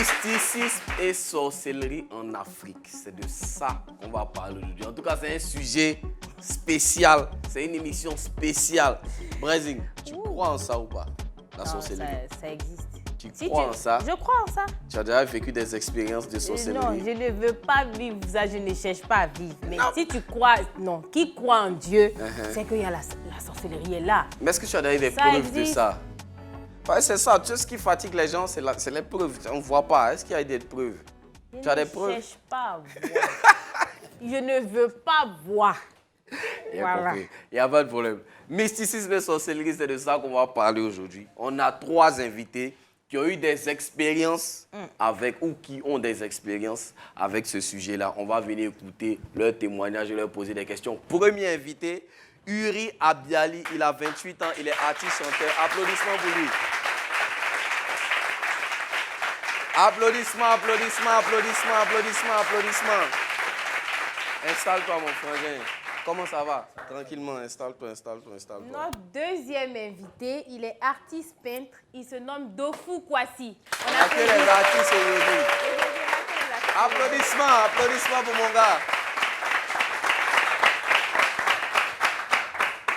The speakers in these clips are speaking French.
Mysticisme et sorcellerie en Afrique, c'est de ça qu'on va parler aujourd'hui. En tout cas, c'est un sujet spécial, c'est une émission spéciale. Brésil, tu crois en ça ou pas, la sorcellerie? Ça existe. Tu crois en ça? Je crois en ça. Tu as déjà vécu des expériences de sorcellerie? Non, je ne veux pas vivre ça, je ne cherche pas à vivre. Mais si tu crois, non, qui croit en Dieu, c'est qu'il y a la sorcellerie est là. Mais est-ce que tu as déjà eu des preuves de ça? Ouais, c'est ça, tout ce qui fatigue les gens, c'est les preuves. On ne voit pas. Est-ce qu'il y a des preuves? Tu as des preuves? Je ne cherche pas à voir. Je ne veux pas voir. Voilà. Il n'y a pas de problème. Mysticisme et sorcellerie, c'est de ça qu'on va parler aujourd'hui. On a 3 invités qui ont eu des expériences avec, ou qui ont des expériences avec ce sujet-là. On va venir écouter leurs témoignages et leur poser des questions. Premier invité, Uri Abiali, il a 28 ans, il est artiste-chanteur. Applaudissements pour lui. Applaudissements, applaudissements, applaudissements, applaudissements, applaudissements. Installe-toi, mon frangin. Comment ça va? Tranquillement, installe-toi, installe-toi, installe-toi. Notre deuxième invité, il est artiste peintre. Il se nomme Dofu Kwasi. On a que les artistes aujourd'hui. Applaudissements, applaudissements pour mon gars.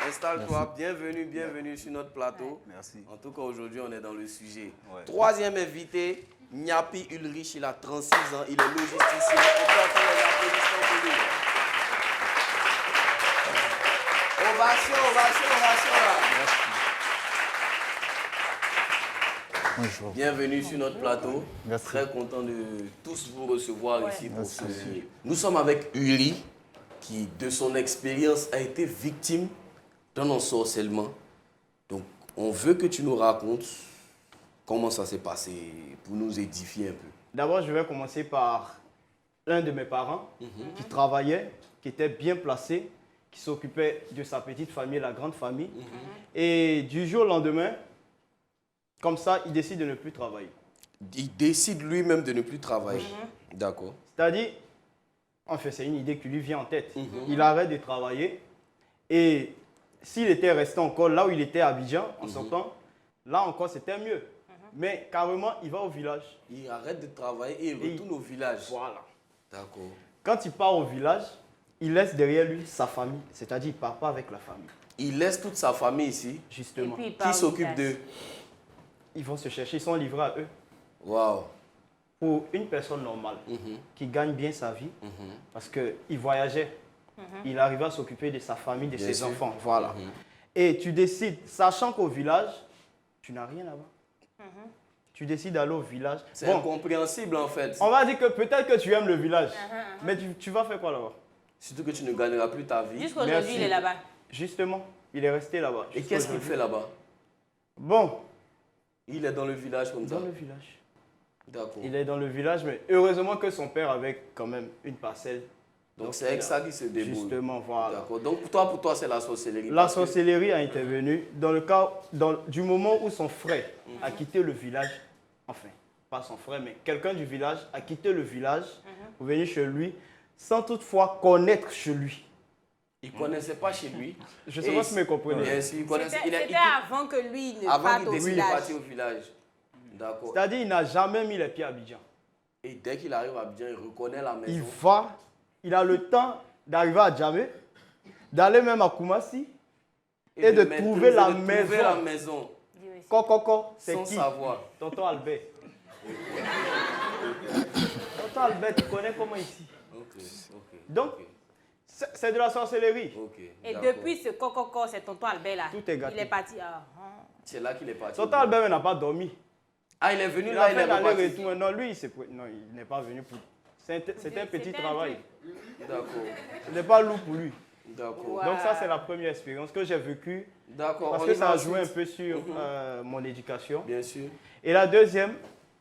Installe-toi, bienvenue, bienvenue sur notre plateau. Merci. En tout cas, aujourd'hui, on est dans le sujet. Ouais. Troisième invité, Nyapi Ulrich, il a 36 ans, il est logisticien. On peut faire les applaudissements pour lui. Ovation, ovation, ovation là. Bonjour. Bienvenue sur notre plateau. Merci. Très content de tous vous recevoir ici pour ce. Nous sommes avec Uri, qui, de son expérience, a été victime d'un ensorcellement. Donc, on veut que tu nous racontes comment ça s'est passé pour nous édifier un peu. D'abord, je vais commencer par l'un de mes parents qui travaillait, qui était bien placé, qui s'occupait de sa petite famille, la grande famille. Et du jour au lendemain, comme ça, il décide de ne plus travailler. Il décide lui-même de ne plus travailler. D'accord. C'est-à-dire, en fait, c'est une idée qui lui vient en tête. Il arrête de travailler et s'il était resté encore là où il était à Abidjan, en sortant, là encore, c'était mieux. Mais carrément, il va au village. Il arrête de travailler et il retourne au village. Voilà. D'accord. Quand il part au village, il laisse derrière lui sa famille. C'est-à-dire, il ne part pas avec la famille. Il laisse toute sa famille ici. Justement. Et puis, il part Qui au s'occupe village. d'eux? Ils vont se chercher, ils sont livrés à eux. Waouh. Pour une personne normale qui gagne bien sa vie, parce qu'il voyageait, il arrivait à s'occuper de sa famille, de Bien ses sûr. enfants. Voilà. Et tu décides, sachant qu'au village, tu n'as rien là-bas. Tu décides d'aller au village. C'est incompréhensible en fait. On va dire que peut-être que tu aimes le village, mais tu vas faire quoi là-bas? Surtout que tu ne gagneras plus ta vie. Jusqu'aujourd'hui, Merci. il est là-bas. Justement, il est resté là-bas. Et qu'est-ce qu'il fait là-bas? Bon, Il est dans le village comme ça. dans le village. D'accord. Il est dans le village, mais heureusement que son père avait quand même une parcelle. Donc c'est avec ça qu'il se débrouille. Justement, voilà. D'accord. Donc pour toi, c'est la sorcellerie. La parce que- sorcellerie a intervenu dans le cas du moment où son frère a quitté le village, enfin, pas son frère, mais quelqu'un du village a quitté le village pour venir chez lui sans toutefois connaître chez lui. Il ne connaissait pas chez lui. Je ne sais pas si vous me comprenez. Bien sûr, il connaissait. C'était avant que lui ne Avant parte qu'il au décide de village. partir au village. D'accord. C'est-à-dire qu'il n'a jamais mis les pieds à Abidjan. Et dès qu'il arrive à Abidjan, il reconnaît la Il maison. va, il a le temps d'arriver à Djamé, d'aller même à Koumassi et de trouver la maison. Coco, c'est Sans qui? savoir. Tonton Albert. Tonton Albert, tu connais comment ici? Ok. Donc, c'est de la sorcellerie. Ok. Et d'accord. depuis ce coco, c'est tonton Albert là. Tout est gâté. Il est parti. C'est là qu'il est parti. Tonton Albert n'a pas dormi. Ah, il est venu Il là, a il fait est reparti. l'aller-retour. Non, lui, il n'est pas venu pour... C'était un petit travail. D'accord. Ce n'est pas lourd pour lui. D'accord. Ouais. Donc ça, c'est la première expérience que j'ai vécue. D'accord. Parce On que y ça va a joué un ensuite. peu sur mon éducation. Bien sûr. Et la deuxième,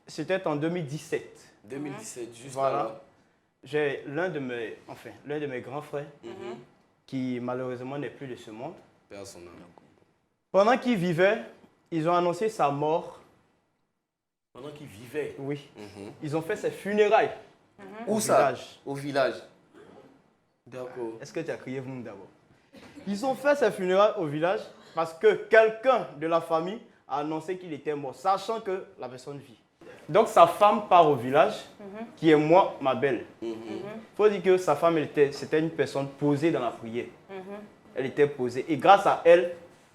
c'était en 2017. 2017, juste Voilà. là. J'ai l'un de mes grands frères qui malheureusement n'est plus de ce monde. Personnel. Pendant qu'il vivait, ils ont annoncé sa mort. Pendant qu'il vivait. Oui. Ils ont fait ses funérailles. Où Au ça? village. Au village. D'accord. Est-ce que tu as crié vous d'abord? Ils ont fait ses funérailles au village parce que quelqu'un de la famille a annoncé qu'il était mort, sachant que la personne vit. Donc sa femme part au village, qui est moi, ma belle. Il faut dire que sa femme, c'était une personne posée dans la prière. Elle était posée. Et grâce à elle,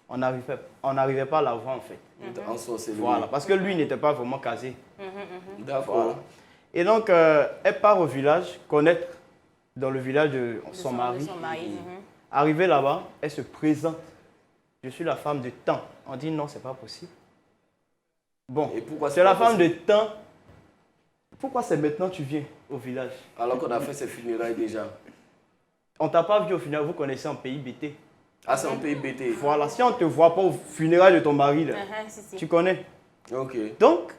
on n'arrivait pas à la voir en fait. En sorcellerie. Voilà, parce que lui n'était pas vraiment casé. D'accord. Voilà. Et donc, elle part au village, connaître dans le village de son mari. Arrivée là-bas, elle se présente. Je suis la femme de temps. On dit non, c'est pas possible. Bon, c'est la femme de temps. Pourquoi c'est maintenant que tu viens au village? Alors qu'on a fait ses funérailles déjà. On t'a pas vu au funérailles, vous connaissez un pays BT. Ah, c'est un pays BT. Voilà, si on ne te voit pas au funérailles de ton mari, là, tu connais. Ok. Donc,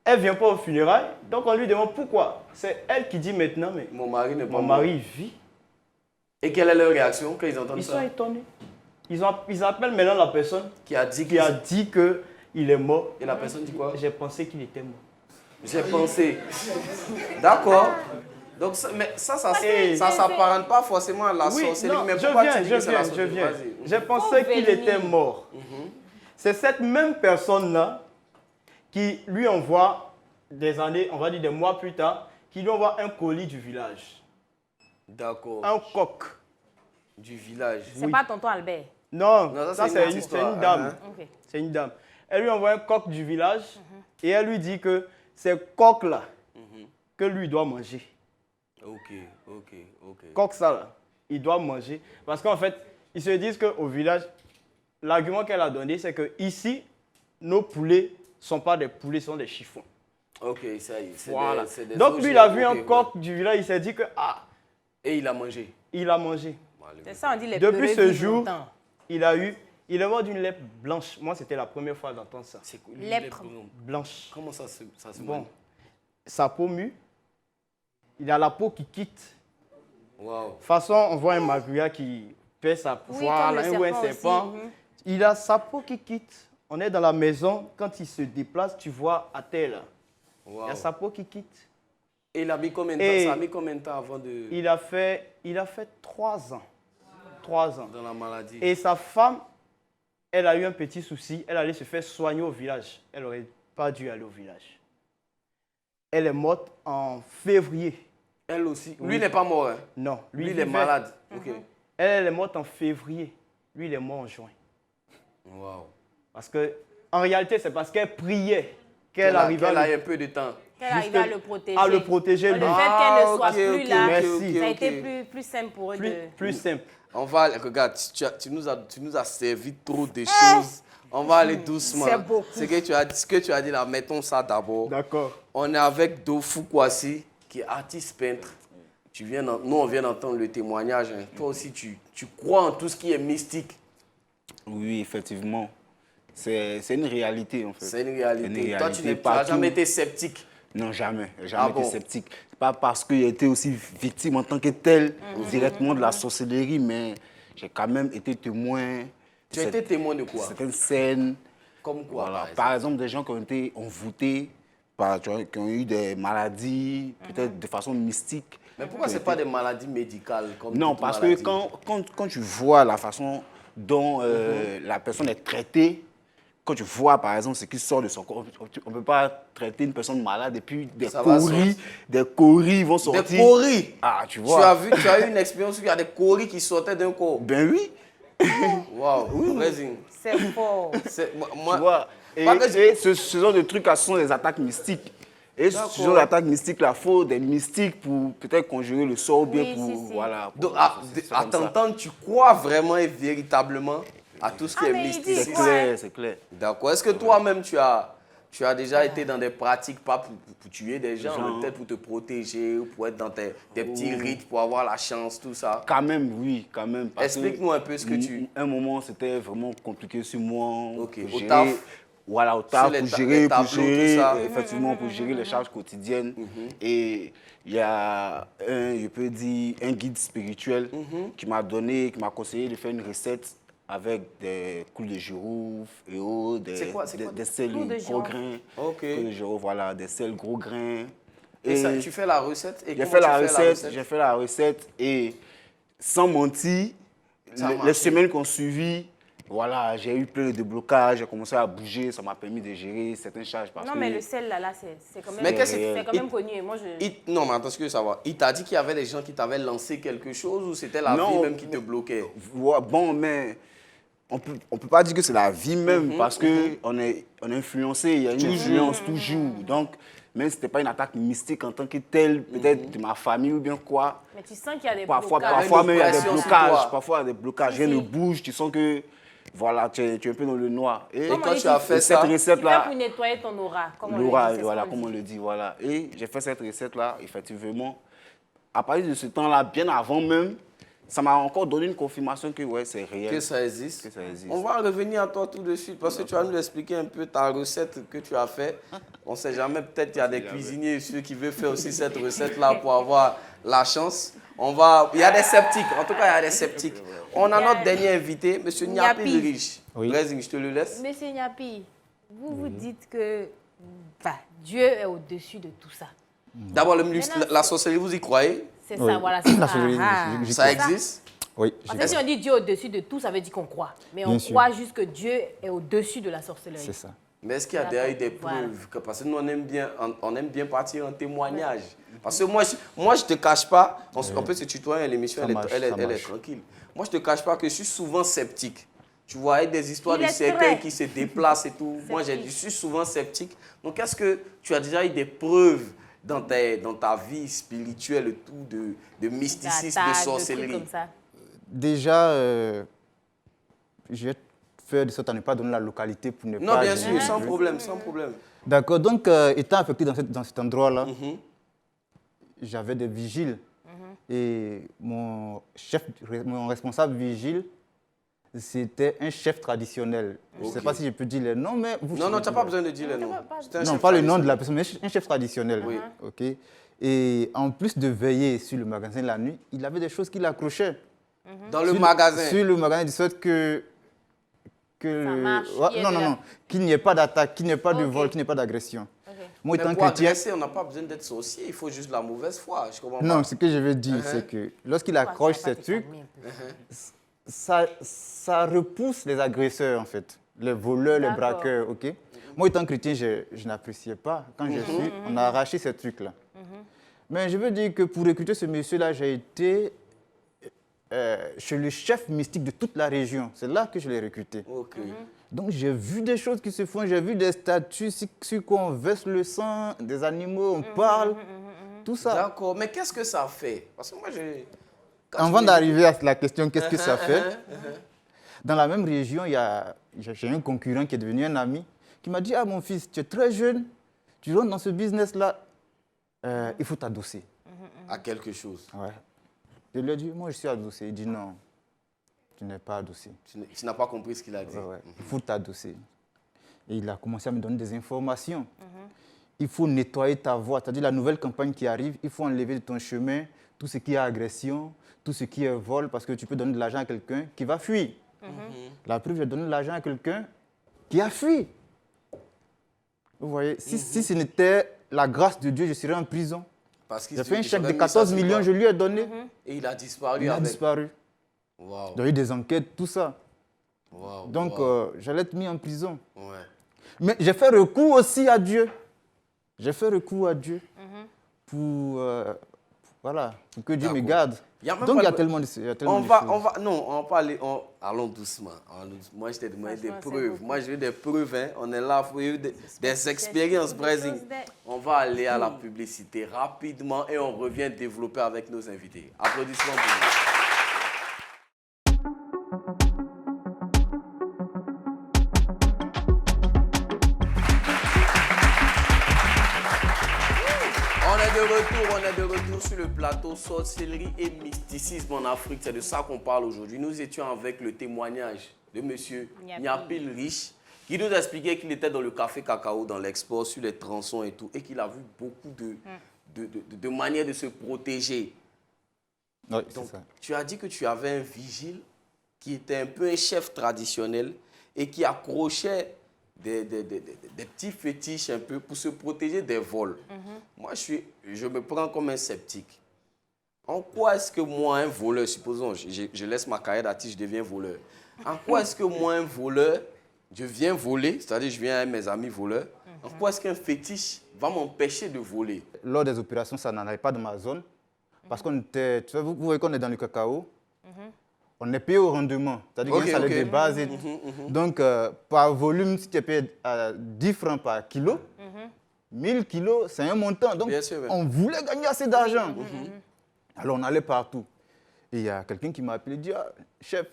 elle ne vient pas au funérailles, donc on lui demande pourquoi. C'est elle qui dit maintenant, mais mon mari n'est pas mon mari vit. Et quelle est leur réaction quand ils entendent Ils ça? sont étonnés. Ils appellent maintenant la personne Qui a dit qu'il est mort. Et la personne dit quoi? J'ai pensé qu'il était mort. J'ai pensé. D'accord. Donc, mais ça s'apparente pas forcément à la sorcellerie. Mais pourquoi tu dis que c'est la sorcellerie? J'ai pensé qu'il était mort. C'est cette même personne-là qui lui envoie des années, on va dire des mois plus tard, qui lui envoie un colis du village. D'accord. Un coq. Du village. C'est pas tonton Albert? Non, Non, ça c'est une dame. Okay. C'est une dame. Elle lui envoie un coq du village et elle lui dit que c'est coq-là que lui doit manger. Ok. Coq ça là, il doit manger. Parce qu'en fait, ils se disent qu'au village, l'argument qu'elle a donné, c'est que ici, nos poulets ne sont pas des poulets, ce sont des chiffons. Ok, ça y est. Voilà. Des Donc lui, il a vu un coq du village, il s'est dit que et il a mangé. Il a mangé. C'est ça, on dit les Depuis ce jour, longtemps. il est mort d'une lèpre blanche. Moi, c'était la première fois d'entendre ça. C'est quoi? Lèpre blanche. Comment ça se Bon, sa peau mue. Il a la peau qui quitte. Wow. De toute façon, on voit un magouilla qui pèse sa voilà, ou un serpent. Il a sa peau qui quitte. On est dans la maison. Quand il se déplace, tu vois à terre là. Wow. Il a sa peau qui quitte. Et il a mis combien de temps? Ça a mis combien de temps avant de... Il a fait 3 ans. 3 ans. Dans la maladie. Et sa femme, elle a eu un petit souci. Elle allait se faire soigner au village. Elle n'aurait pas dû aller au village. Elle est morte en février. Elle aussi. Oui. Lui n'est pas mort. Hein? Non. Lui il est malade. Ok. Elle est morte en février. Lui, il est mort en juin. Wow. Parce que, en réalité, c'est parce qu'elle priait qu'elle arrivait a un peu de temps. Qu'elle arrivait à le protéger. À le protéger. Le fait qu'elle ne soit plus là, merci. ça a été plus simple pour eux. Plus simple. On va, regarde, tu nous as servi trop de choses. On va aller doucement. C'est beaucoup. Ce que tu as dit là, mettons ça d'abord. D'accord. On est avec Dofou Kwasi, qui est artiste peintre. Nous, on vient d'entendre le témoignage. Hein. Toi aussi, tu crois en tout ce qui est mystique. Oui, effectivement. C'est une réalité, en fait. C'est une réalité. Toi, tu n'as jamais été sceptique. Non, jamais. Jamais été sceptique. Pas parce que j'ai été aussi victime en tant que tel, directement de la sorcellerie, mais j'ai quand même été témoin. Tu as été témoin de quoi? Certaines scènes. Comme quoi? Voilà. Par exemple, des gens qui ont été envoûtés, qui ont eu des maladies, peut-être de façon mystique. Mais pourquoi ce n'est pas des maladies médicales comme Non, parce que quand tu vois la façon dont la personne est traitée, quand tu vois, par exemple, ce qui sort de son corps, on ne peut pas traiter une personne malade et puis des coris vont sortir. Des coris? Ah, tu vois. Tu as eu une expérience où il y a des coris qui sortaient d'un corps? Ben oui. Waouh, oui. C'est fort. Tu vois, ce genre de trucs, ce sont des attaques mystiques. Et ce genre d'attaques mystiques, il faut des mystiques pour peut-être conjurer le sort ou bien pour... Voilà. Donc, à t'entendre, tu crois vraiment et véritablement à tout ce qui est mystique? C'est clair. D'accord. Est-ce que toi-même, tu as déjà été dans des pratiques, pas pour tuer des gens, mais peut-être pour te protéger, ou pour être dans tes petits rites, pour avoir la chance, tout ça? Quand même, oui, quand même. Explique-nous un peu ce que tu... Un moment, c'était vraiment compliqué sur moi. Ok, au taf. Voilà, au taf, pour gérer, effectivement, pour gérer les charges quotidiennes. Et il y a je peux dire, un guide spirituel qui m'a conseillé de faire une recette avec des clous de girofle et autres, des sels gros grains. Ok. Clous de girofle, voilà, des sels gros grains. Et ça, tu fais la recette? J'ai fait la recette et sans mentir, les semaines qu'on suivit, Voilà, j'ai eu plein de blocages, j'ai commencé à bouger, ça m'a permis de gérer certaines charges. Non, mais le sel, là, c'est quand même, Mais c'est quand même connu. Et moi, non, mais attends, ce que je veux savoir. Il t'a dit qu'il y avait des gens qui t'avaient lancé quelque chose ou c'était la vie même qui te bloquait? Bon, mais on peut pas dire que c'est la vie même parce qu'on est influencé, il y a une influence toujours. Donc, même si ce n'était pas une attaque mystique en tant que telle, peut-être de ma famille ou bien quoi. Mais tu sens qu'il y a des Parfois, blocages. parfois même, il y a des blocages. Parfois, il y a des blocages. Rien ne bouge. Tu sens que, voilà, tu es un peu dans le noir. Et quand tu as fait cette ça, recette-là, pour nettoyer ton aura, l'aura, voilà, comme on le dit, voilà. Et j'ai fait cette recette-là, effectivement. À partir de ce temps-là, bien avant même, ça m'a encore donné une confirmation que ouais, c'est réel. Que ça existe. Que ça existe. On va revenir à toi tout de suite parce que tu vas nous expliquer un peu ta recette que tu as fait. On ne sait jamais, peut-être qu'il y a des cuisiniers ceux qui veulent faire aussi cette recette-là pour avoir la chance. Il y a des sceptiques, en tout cas, il y a des sceptiques. On a notre dernier invité, M. Niapi Riche. Oui. Brésil, je te le laisse. Monsieur Niapi, vous dites que Dieu est au-dessus de tout ça. D'abord, la sorcellerie, vous y croyez? C'est Oui. ça, voilà. C'est La ça. sorcellerie, j'y Ça existe? Oui. Parce que si on dit Dieu au-dessus de tout, ça veut dire qu'on croit. Mais on Bien sûr. croit juste que Dieu est au-dessus de la sorcellerie. C'est ça. Mais est-ce qu'il y a derrière des Voilà. preuves? Parce que nous, on aime bien partir en témoignage. Parce que moi, je ne te cache pas, on peut se tutoyer, l'émission, Ça elle marche, est tranquille. Moi, je ne te cache pas que je suis souvent sceptique. Tu vois, avec des histoires Il de est cercueils très qui se déplacent et tout. Moi, je sceptique. suis souvent sceptique. Donc, est-ce que tu as déjà eu des preuves dans ta vie spirituelle et tout, de mysticisme, de D'attaques, sorcellerie? trucs comme ça. Déjà, je vais faire de sorte à ne pas donner la localité pour ne Non, pas... bien gêner sûr, le sans jeu. problème, sans problème. D'accord, donc étant affecté dans cet endroit-là, j'avais des vigiles. Et mon responsable vigile, c'était un chef traditionnel. Je ne sais pas si je peux dire les noms, mais... Non, tu n'as pas besoin de dire les noms. C'est un Non, chef pas le nom de traditionnel. la personne, mais un chef traditionnel. Oui. Ok. Et en plus de veiller sur le magasin la nuit, il avait des choses qui l'accrochaient. Dans le magasin. Sur le magasin, de sorte que marche, qu'il y ait non, de non, la- non, qu'il n'y ait pas d'attaque, qu'il n'y ait pas de Ok. vol, qu'il n'y ait pas d'agression. Moi, Mais étant pour chrétien, agresser, on n'a pas besoin d'être sorcier, il faut juste la mauvaise foi. Je comprends non, pas. ce que je veux dire, c'est que lorsqu'il accroche ces trucs, ça repousse les agresseurs, en fait, les voleurs, les D'accord. braqueurs, ok. Moi, étant chrétien, je n'appréciais pas. Quand je suis, on a arraché ces trucs-là. Mais je veux dire que pour recruter ce monsieur-là, j'ai été chez le chef mystique de toute la région. C'est là que je l'ai recruté. Ok. Donc j'ai vu des choses qui se font, j'ai vu des statues sur quoi on verse le sang des animaux, on parle, tout ça. D'accord, mais qu'est-ce que ça fait? Parce que moi, Avant d'arriver à la question, qu'est-ce que ça fait? Dans la même région, j'ai un concurrent qui est devenu un ami, qui m'a dit, ah mon fils, tu es très jeune, tu rentres dans ce business-là, il faut t'adosser. À quelque chose. Ouais. Je lui ai dit, moi je suis adossé. Il dit, non, tu n'es pas adossé. Tu n'as pas compris ce qu'il a dit. Ouais, ouais. Il faut t'adosser. Et il a commencé à me donner des informations. Il faut nettoyer ta voie. C'est-à-dire la nouvelle campagne qui arrive, il faut enlever de ton chemin tout ce qui est agression, tout ce qui est vol, parce que tu peux donner de l'argent à quelqu'un qui va fuir. La preuve, j'ai donné de l'argent à quelqu'un qui a fui. Vous voyez, si ce n'était la grâce de Dieu, je serais en prison. Parce qu'il J'ai fait un il chèque de aurait mis 14 ça sur millions, toi. je lui ai donné. Et il a disparu Il a avec. disparu. Waouh. Il y a eu des enquêtes, tout ça. Waouh. Donc, waouh. j'allais être mis en prison. Ouais. Mais j'ai fait recours aussi à Dieu. J'ai fait recours à Dieu pour, voilà, pour que Dieu me D'accord. garde. Il y a même Donc, pas il y a de- tellement de choses. On va parler, allons doucement. Moi, je t'ai demandé des Franchement, c'est preuves. beaucoup. Moi, je veux des preuves. Hein. On est là pour des expériences, Brésil. On va aller à la publicité rapidement et on revient développer avec nos invités. Applaudissements pour nous. On est de retour sur le plateau sorcellerie et mysticisme en Afrique. C'est de ça qu'on parle aujourd'hui. Nous étions avec le témoignage de M. Niapil Riche, qui nous a expliqué qu'il était dans le café cacao, dans l'expo, sur les tronçons et tout, et qu'il a vu beaucoup de manières de se protéger. Oui, c'est Donc, ça. tu as dit que tu avais un vigile qui était un peu un chef traditionnel et qui accrochait des petits fétiches un peu pour se protéger des vols. Moi, je me prends comme un sceptique. En quoi est-ce que moi, un voleur, supposons, je laisse ma carrière d'artiste, je deviens voleur. En quoi est-ce que moi, un voleur, je viens voler, c'est-à-dire je viens avec mes amis voleurs, en quoi est-ce qu'un fétiche va m'empêcher de voler? Lors des opérations, ça n'en avait pas dans ma zone. Parce qu'on était, tu vois, vous voyez qu'on est dans le cacao. On est payé au rendement, c'est-à-dire qu'il y a un salaire de base. Donc, par volume, si tu es payé à 10 francs par kilo, 1000 kilos, c'est un montant. Donc, on voulait gagner assez d'argent. Alors, on allait partout. Et il y a quelqu'un qui m'a appelé et dit, ah, chef,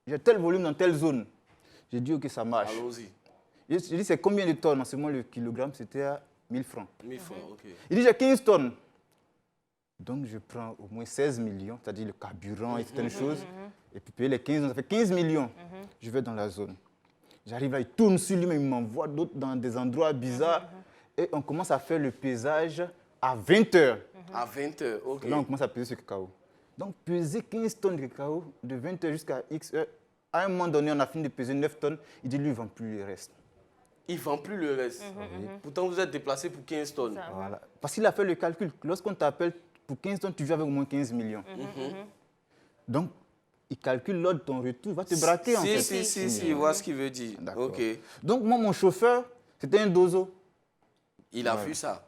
j'ai tel volume dans telle zone. J'ai dit, ok, ça marche. Allons-y. J'ai dit, c'est combien de tonnes? En ce moment, le kilogramme, c'était à 1000 francs. 1000 francs, ok. Il dit, j'ai 15 tonnes. Donc, je prends au moins 16 millions, c'est-à-dire le carburant et certaines choses. Et puis, payer les 15, ça fait 15 millions. Je vais dans la zone. J'arrive là, il tourne sur lui-même, il m'envoie d'autres dans des endroits bizarres. Et on commence à faire le pesage à 20 heures. À 20 heures, ok. Là, on commence à peser ce cacao. Donc, peser 15 tonnes de cacao de 20 heures jusqu'à X heures. À un moment donné, on a fini de peser 9 tonnes. Il dit, lui, il ne vend plus le reste. Il ne vend plus le reste. Pourtant, vous êtes déplacé pour 15 tonnes. Voilà. Parce qu'il a fait le calcul. Lorsqu'on t'appelle pour 15 tonnes, tu viens avec au moins 15 millions. Donc, il calcule lors de ton retour, il va te braquer en fait. Si, je vois ce qu'il veut dire. Ok. Donc, moi, mon chauffeur, c'était un dozo. Il a vu ça.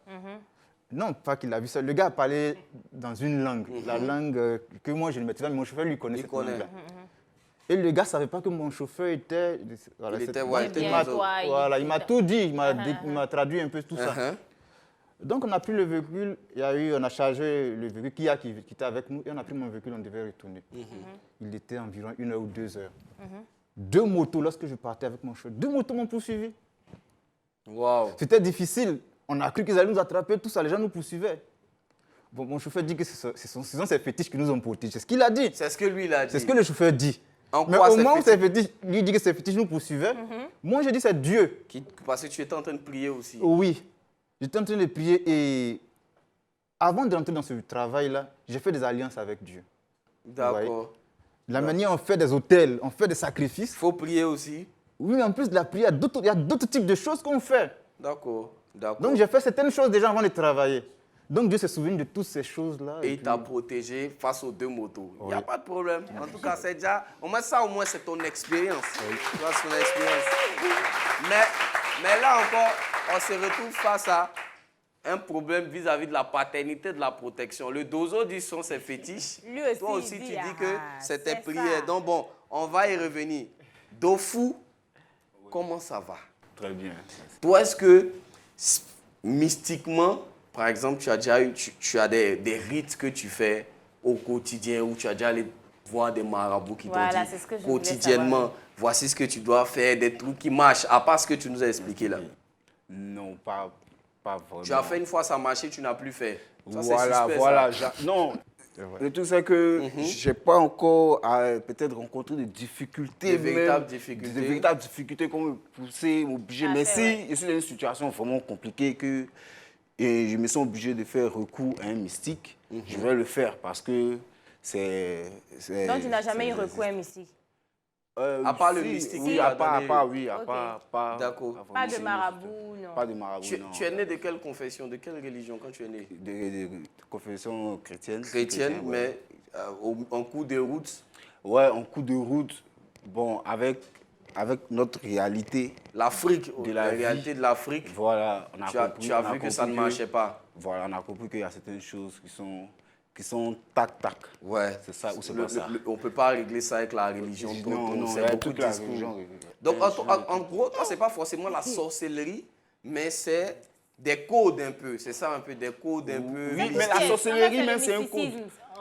Non, pas qu'il a vu ça. Le gars parlait dans une langue, la langue que moi je ne maîtrisais pas, mais mon chauffeur lui connaissait cette langue-là. Et le gars ne savait pas que mon chauffeur était... Voilà, il m'a tout dit, il m'a traduit un peu tout ça. Donc on a pris le véhicule, on a chargé le véhicule qui était avec nous et on a pris mon véhicule, on devait retourner. Il était environ 1 heure ou 2 heures. 2 motos, lorsque je partais avec mon chauffeur, 2 motos m'ont poursuivi. Wow. C'était difficile. On a cru qu'ils allaient nous attraper, tout ça, les gens nous poursuivaient. Bon, mon chauffeur dit que ce sont ces fétiches qui nous ont protégés. C'est ce qu'il a dit. C'est ce que lui, il a dit. C'est ce que le chauffeur dit. Mais au moment où ces fétiches, lui dit que ces fétiches nous poursuivaient, moi je dis c'est Dieu. Parce que tu étais en train de prier aussi. Oui. J'étais en train de prier et avant d'entrer dans ce travail-là, j'ai fait des alliances avec Dieu. D'accord. La manière on fait des hôtels, on fait des sacrifices. Il faut prier aussi. Oui, mais en plus de la prière, il y a d'autres types de choses qu'on fait. D'accord. Donc j'ai fait certaines choses déjà avant de travailler. Donc Dieu se souvient de toutes ces choses-là. Et il t'a protégé face aux 2 motos. Il n'y a pas de problème. En tout cas, c'est déjà... Au moins, c'est ton expérience. Tu vois, c'est ton expérience. Mais là encore, on se retrouve face à un problème vis-à-vis de la paternité, de la protection. Le dozo dit sont ses fétiches. Lui aussi, toi aussi, tu dis que c'était c'est prière. ça. Donc bon, on va y revenir. Dofu, comment ça va? Très bien. Toi, est-ce que mystiquement, par exemple, tu as déjà eu, tu as des rites que tu fais au quotidien ou tu as déjà allé voir des marabouts qui t'ont dit c'est ce que je voulais quotidiennement, savoir. voici ce que tu dois faire, des trucs qui marchent, à part ce que tu nous as expliqué là. Non, pas vraiment. Tu as fait une fois, ça a marché, tu n'as plus fait. Ça, Voilà. Non, le truc c'est que je n'ai pas encore peut-être rencontré des difficultés. Des véritables difficultés. Des véritables difficultés qu'on me pousser, m'obliger. Mais si je suis dans une situation vraiment compliquée et je me sens obligé de faire recours à un mystique, je vais le faire parce que c'est... Donc tu n'as jamais eu recours à un mystique? À part le mystique. Oui, à part. D'accord. Pas de marabout, non. Pas de marabout, non. Tu es né de quelle confession, de quelle religion quand tu es né? De confession chrétienne. Chrétienne, ouais. mais en cours de route. Ouais, en cours de route, bon, avec notre réalité. L'Afrique, de la la vie. réalité de l'Afrique. Voilà, Tu as vu que ça ne marchait pas. Voilà, on a compris qu'il y a certaines choses qui sont tac-tac. Ouais. C'est ça ou c'est pas ça. On ne peut pas régler ça avec la religion. Non, c'est il y a beaucoup toute de la discours. religion. Donc, en gros, toi, ce n'est pas forcément la sorcellerie, mais c'est des codes un peu. C'est ça un peu, des codes un peu. Oui, mais la sorcellerie même, c'est un code.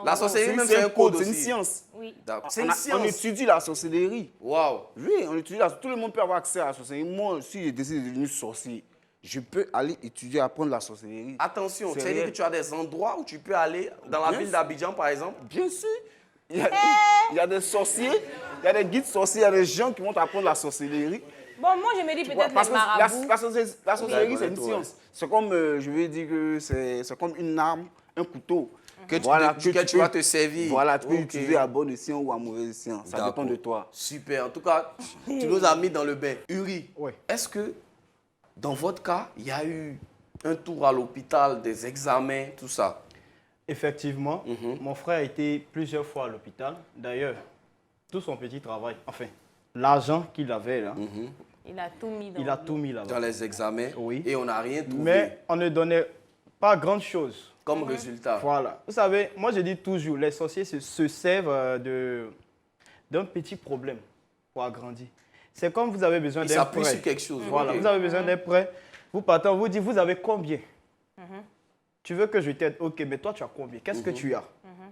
La sorcellerie même, c'est un code aussi. C'est une science. Oui. C'est une science. On étudie la sorcellerie. Waouh. Oui, on étudie tout le monde peut avoir accès à la sorcellerie. Moi, si je décide de devenir sorcier, je peux aller étudier, apprendre la sorcellerie. Attention, C'est tu as dit réel. que tu as des endroits où tu peux aller, dans la Bien ville sûr. d'Abidjan par exemple. Bien sûr. Il y a des sorciers, il y a des guides sorciers, il y a des gens qui vont t'apprendre la sorcellerie. Bon, moi je me dis peut-être Parce les que marabouts. la sorcellerie, c'est une Ouais. science. C'est comme, je vais dire que c'est comme une arme, un couteau. Que tu vas te servir. Voilà, tu peux Ok. l'utiliser à bon escient ou à mauvais escient. Ça D'accord. dépend de toi. Super. En tout cas, tu nous as mis dans le bain. Uri, Ouais. est-ce que dans votre cas, il y a eu un tour à l'hôpital, des examens, tout ça? Effectivement, mon frère a été plusieurs fois à l'hôpital. D'ailleurs, tout son petit travail, enfin, l'argent qu'il avait là. Il a tout mis dans Il a tout mis là-bas. Dans les examens. Oui. Et on n'a rien trouvé. Mais on ne donnait pas grand-chose. Comme résultat. Voilà. Vous savez, moi je dis toujours, les sorciers se servent d'un petit problème pour agrandir. C'est comme vous avez besoin Il d'un s'appuie prêt. sur quelque chose. Voilà, Ok. vous avez besoin d'un prêt. Vous partez, on vous dit, vous avez combien? Tu veux que je t'aide? Ok, mais toi tu as combien? Qu'est-ce que tu as?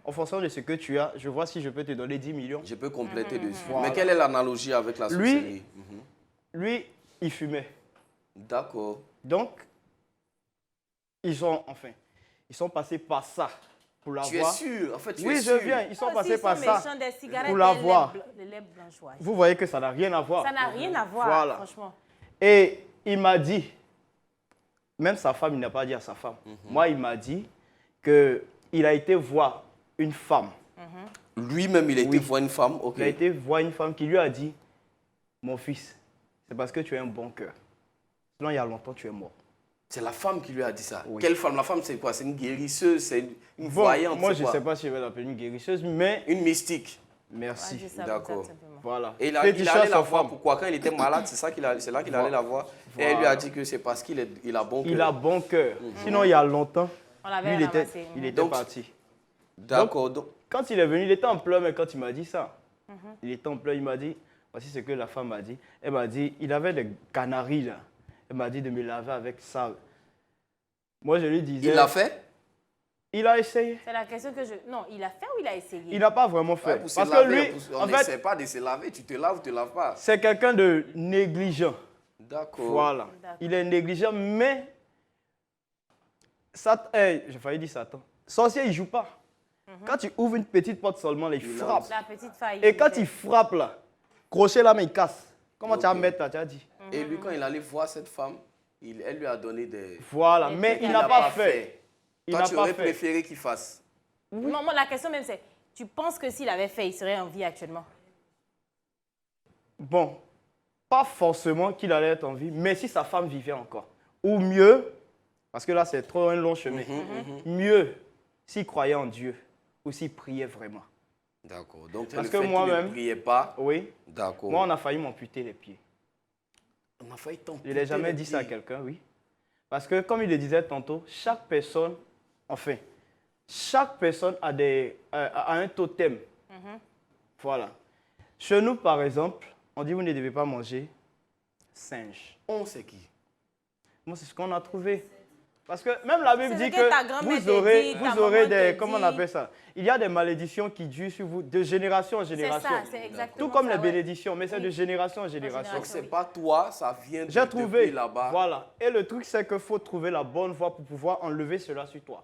En fonction de ce que tu as, je vois si je peux te donner 10 millions. Je peux compléter dessus. Voilà. Mais quelle est l'analogie avec la sorcellerie? Lui, il fumait. D'accord. Donc, ils sont passés par ça pour Tu es l'avoir. sûr? En fait, tu es Oui, sûr. je viens. Ils sont Aussi, passés par ça. méchants, des cigarettes pour et l'avoir. les lèvres blanches. Ouais. Vous voyez que ça n'a rien à voir. Ça n'a rien à voir, Voilà. franchement. Et il m'a dit, même sa femme, il n'a pas dit à sa femme. Moi, il m'a dit qu'il a été voir une femme. Lui-même, il a été Oui. voir une femme. Ok. Il a été voir une femme qui lui a dit, mon fils, c'est parce que tu as un bon cœur. Sinon, il y a longtemps, tu es mort. C'est la femme qui lui a dit ça. Oui. Quelle femme? La femme, c'est quoi? C'est une guérisseuse? C'est une Bon, voyante? moi, c'est je ne quoi? sais pas si je vais l'appeler une guérisseuse, mais Une mystique. merci. Ouais, je sais, D'accord. tout simplement. Voilà. Et il Féticheur allait la sa voir. femme. Pourquoi? Quand il était malade, c'est là qu'il allait la voir. Et elle lui a dit que c'est parce qu'il a bon cœur. Il a bon cœur. Sinon, il y a longtemps, On l'avait lui, ramassé. il était Donc, parti. D'accord. Donc, Quand il est venu, il était en pleurs, mais quand il m'a dit ça, il était en pleurs, il m'a dit, voici ce que la femme m'a dit. Elle m'a dit, il avait des canaries là. Elle m'a dit de me laver avec ça. Moi, je lui disais... il l'a fait? Il a essayé. C'est la question que je... Non, il a fait ou il a essayé? Il n'a pas vraiment fait. Ouais, pour se Parce que laver, lui, on en n'essaie fait, pas de se laver. Tu te laves ou tu te laves pas. c'est quelqu'un de négligent. D'accord. Voilà. D'accord. Il est négligent, mais... J'ai failli dire Satan. Sorcier, il ne joue pas. Quand tu ouvres une petite porte seulement, là, il frappe. La petite faille. Et quand il frappe là, crochet là, mais il casse. Comment tu vas Ok. mettre là, tu as dit? Et lui, quand il allait voir cette femme, elle lui a donné des... Voilà, Et mais puis, il il n'a n'a pas pas fait. fait. Il Toi, n'a tu pas aurais fait. préféré qu'il fasse. Non, moi, la question même, c'est, tu penses que s'il avait fait, il serait en vie actuellement? Bon, pas forcément qu'il allait être en vie, mais si sa femme vivait encore. Ou mieux, parce que là, c'est trop un long chemin. Mieux, s'il croyait en Dieu ou s'il priait vraiment. D'accord. Donc, Parce le que fait qu'il moi-même- ne priait pas. Oui, D'accord. moi, on a failli m'amputer les pieds. On a failli t'amputer Je n'ai jamais les dit ça à pieds. quelqu'un, oui. Parce que, comme il le disait tantôt, chaque personne, enfin, chaque personne a un totem. Voilà. Chez nous, par exemple, on dit vous ne devez pas manger singe. On sait qui? Moi, c'est ce qu'on a trouvé. Parce que même la Bible C'est dit ce que ta grand-mère vous te aurez, dit, ta vous aurez maman des... te Comment on dit. appelle ça? Il y a des malédictions qui durent sur vous de génération en C'est génération. ça, c'est exactement Tout comme ça, les ouais. bénédictions, mais c'est de génération en génération. Donc, c'est pas toi, ça vient J'ai depuis trouvé, là-bas. voilà. Et le truc, c'est qu'il faut trouver la bonne voie pour pouvoir enlever cela sur toi.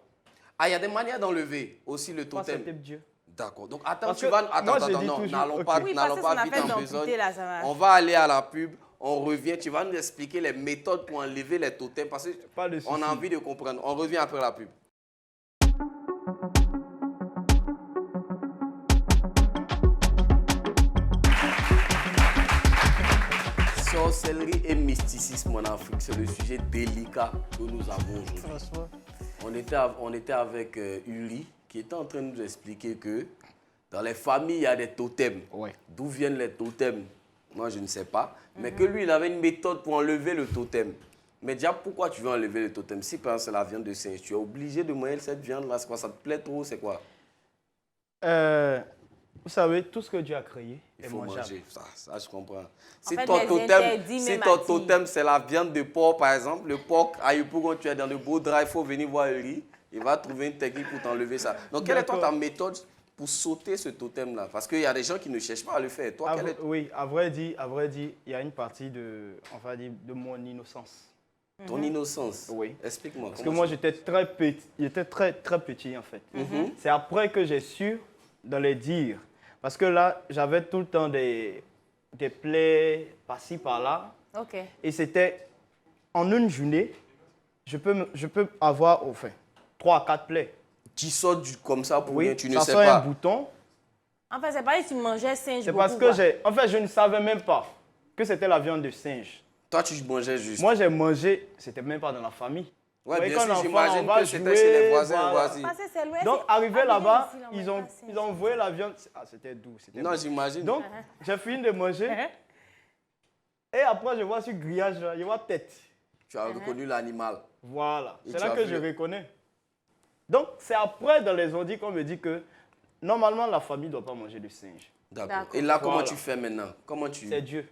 Ah, il y a des manières d'enlever aussi le Toi, totem. c'était Dieu. D'accord. Donc, attends, Parce tu que vas... moi, Attends, je dis non, toujours- n'allons ok. pas, Oui, n'allons parce que pas ça vite m'appelle en d'amputer, besogne. là, ça va. On va aller à la pub. On revient. Tu vas nous expliquer les méthodes pour enlever les totems parce Pas de qu'on a souci. envie de comprendre. On revient après la pub. Sorcellerie et mysticisme en Afrique, c'est le sujet délicat que nous avons aujourd'hui. Franchement. On était avec Uri qui était en train de nous expliquer que dans les familles, il y a des totems. Ouais. D'où viennent les totems? Moi, je ne sais pas. Mais que lui, il avait une méthode pour enlever le totem. Mais déjà, pourquoi tu veux enlever le totem? Si par exemple c'est la viande de singe, tu es obligé de manger cette viande-là. C'est quoi? Ça te plaît trop? C'est quoi? Vous savez, tout ce que Dieu a créé Il est faut mangeable. manger. Ça, je comprends. Si fait, ton les totem, interdits, si même ton à ti. totem, c'est la viande de porc, par exemple, le porc, à Yopougon, tu es dans de beaux draps, il faut venir voir Uri. Il va trouver une technique pour t'enlever ça. Donc, quelle est toi, ta méthode pour sauter ce totem-là? Parce qu'il y a des gens qui ne cherchent pas à le faire. Toi, quelle est... Oui, à vrai dire, il y a une partie de mon innocence. Ton innocence? Oui. Explique-moi. Parce que moi, j'étais très petit, très petit en fait. C'est après que j'ai su dans les dires. Parce que là, j'avais tout le temps des plaies par-ci, par-là. Ok. Et c'était en une journée, je peux avoir, enfin, 3 à 4 plaies. Tu sors comme ça pour rien, tu ne ça sais sort pas. un bouton. Enfin, c'est pareil, tu mangeais singe C'est beaucoup, parce que quoi. je ne savais même pas que c'était la viande de singe. Toi, tu mangeais juste. Moi, j'ai mangé, c'était même pas dans la famille. Ouais, Vous voyez, bien quand sûr, enfant, j'imagine on va que c'était jouer, chez les voisins voilà. voisins. Parce que c'est l'ouest, Donc, c'est- arrivé Ah, là-bas, ici, là, on ils mange ont, pas singe. ils ont envoyé la viande. Ah, c'était doux. c'était Non, bon. j'imagine. Donc, j'ai fini de manger. Et après, je vois sur le grillage, là, je vois tête. Tu as reconnu l'animal. Voilà, Et c'est tu là as que vu- je reconnais. Donc, c'est après, dans les ondits, qu'on me dit que normalement, la famille ne doit pas manger de singe. D'accord. D'accord. Et là, comment Voilà. tu fais maintenant? Comment tu... C'est Dieu.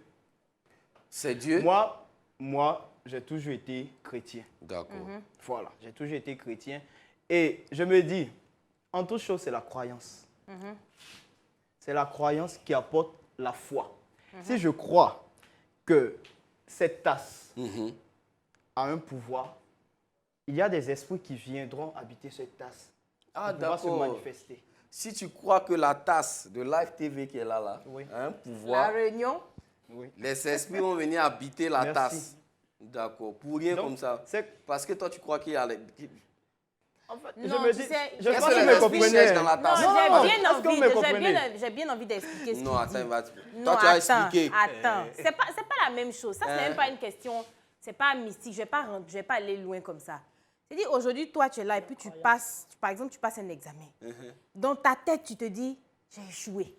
C'est Dieu? Moi, j'ai toujours été chrétien. D'accord. Voilà, j'ai toujours été chrétien. Et je me dis, en toute chose, c'est la croyance. C'est la croyance qui apporte la foi. Si je crois que cette tasse a un pouvoir, il y a des esprits qui viendront habiter cette tasse. Ah, Pour pouvoir se d'accord. manifester. Si tu crois que la tasse de Live TV qui est là, Oui. a un La pouvoir, réunion. Oui. les esprits vont venir habiter la Merci. tasse. D'accord. Pour rien Donc, comme ça. c'est- Parce que toi, tu crois qu'il y a... En fait, Non, je me tu dis, sais, je j'ai sais pas Qu'est-ce si que vous les me esprits cherchent dans la Non, tasse? Non, est-ce que vous me comprenez? j'ai bien envie d'expliquer ce qu'il Non, attends, dit. va... Non, Toi, tu as attends, expliqué. Attends, c'est pas la même chose. Ça, c'est même pas une question, c'est pas mystique. Je vais pas aller loin comme ça. C'est-à-dire, aujourd'hui, toi, tu es là et puis tu passes, par exemple, tu passes un examen. Dans ta tête, tu te dis, j'ai échoué.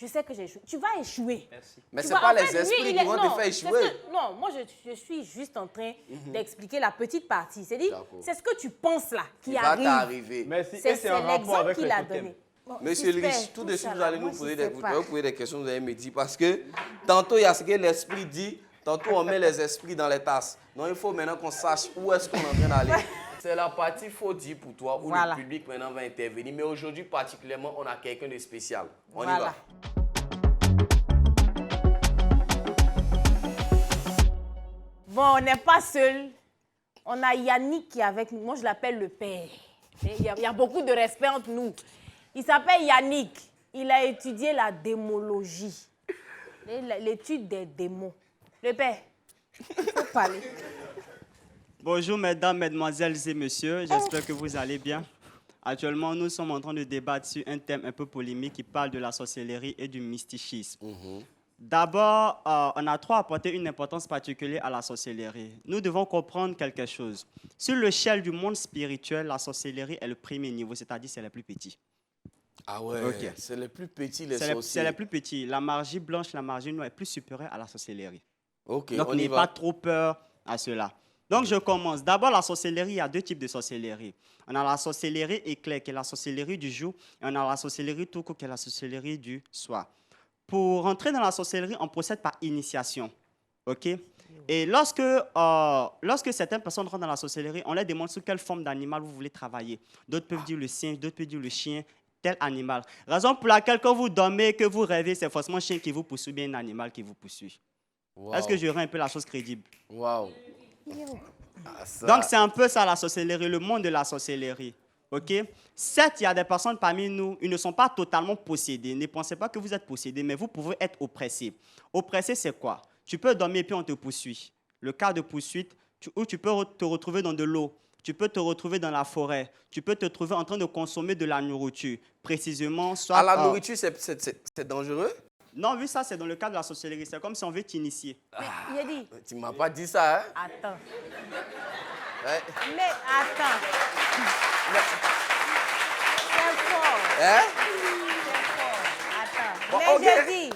Je sais que j'ai échoué. Tu vas échouer. Merci. Mais Tu c'est vois, pas en les fait, lui, esprits il qui est- vont non, te faire c'est échouer. ce que- non, moi, je suis juste en train d'expliquer la petite partie. C'est-à-dire, D'accord. c'est ce que tu penses là qui Il va arrive. t'arriver. Merci. Et C'est c'est un rapport l'exemple avec qu'il les a totems. donné. Bon, Monsieur suspect, Rich, tout de suite, ça vous là, allez moi, nous je poser sais des, pas. vous poser des questions, vous allez me dire. Parce que tantôt, il y a ce que l'esprit dit, tantôt, on met les esprits dans les tasses. Donc, il faut maintenant qu'on sache où est-ce qu'on est en train d'aller. C'est la partie faut dire pour toi, où Voilà. le public maintenant va intervenir. Mais aujourd'hui, particulièrement, on a quelqu'un de spécial. On y Voilà. va. Bon, on n'est pas seul. On a Yannick qui est avec nous. Moi, je l'appelle le père. Il y a beaucoup de respect entre nous. Il s'appelle Yannick. Il a étudié la démologie, l'étude des démons. Le père, il faut parler. Bonjour mesdames, mesdemoiselles et messieurs, j'espère que vous allez bien. Actuellement, nous sommes en train de débattre sur un thème un peu polémique qui parle de la sorcellerie et du mysticisme. D'abord, on a trop apporté une importance particulière à la sorcellerie. Nous devons comprendre quelque chose. Sur l'échelle du monde spirituel, la sorcellerie est le premier niveau, c'est-à-dire c'est le plus petit. Ah ouais, Ok. c'est le plus petit, les C'est sorciers. le plus petit. La magie blanche, la magie noire est plus supérieure à la sorcellerie. Ok, Donc, on y n'ayez va. pas trop peur à cela. Donc, je commence. D'abord, la sorcellerie, il y a deux types de sorcellerie. On a la sorcellerie éclair, qui est la sorcellerie du jour, et on a la sorcellerie tout court, qui est la sorcellerie du soir. Pour entrer dans la sorcellerie, on procède par initiation. OK? Et lorsque certaines personnes rentrent dans la sorcellerie, on leur demande sur quelle forme d'animal vous voulez travailler. D'autres peuvent dire le singe, d'autres peuvent dire le chien, tel animal. Raison pour laquelle, quand vous dormez, que vous rêvez, c'est forcément un chien qui vous poursuit ou bien un animal qui vous poursuit. Wow. Est-ce que je rends un peu la chose crédible? Wow. Ah, ça. Donc, c'est un peu ça la sorcellerie, le monde de la sorcellerie. OK? Certes, il y a des personnes parmi nous, ils ne sont pas totalement possédés. Ne pensez pas que vous êtes possédés, mais vous pouvez être oppressés. Oppressé, c'est quoi? Tu peux dormir et puis on te poursuit. Le cas de poursuite, où tu peux te retrouver dans de l'eau. Tu peux te retrouver dans la forêt. Tu peux te trouver en train de consommer de la nourriture. Précisément, soit... Ah, la nourriture, c'est dangereux? Non, oui, ça, c'est dans le cas de la sorcellerie. C'est comme si on veut t'initier. Mais il a dit, Tu m'as pas dit ça, hein? attends. Ouais. Mais attends. C'est fort. Hein? C'est fort. Attends. Bon, Mais ok. j'ai dit,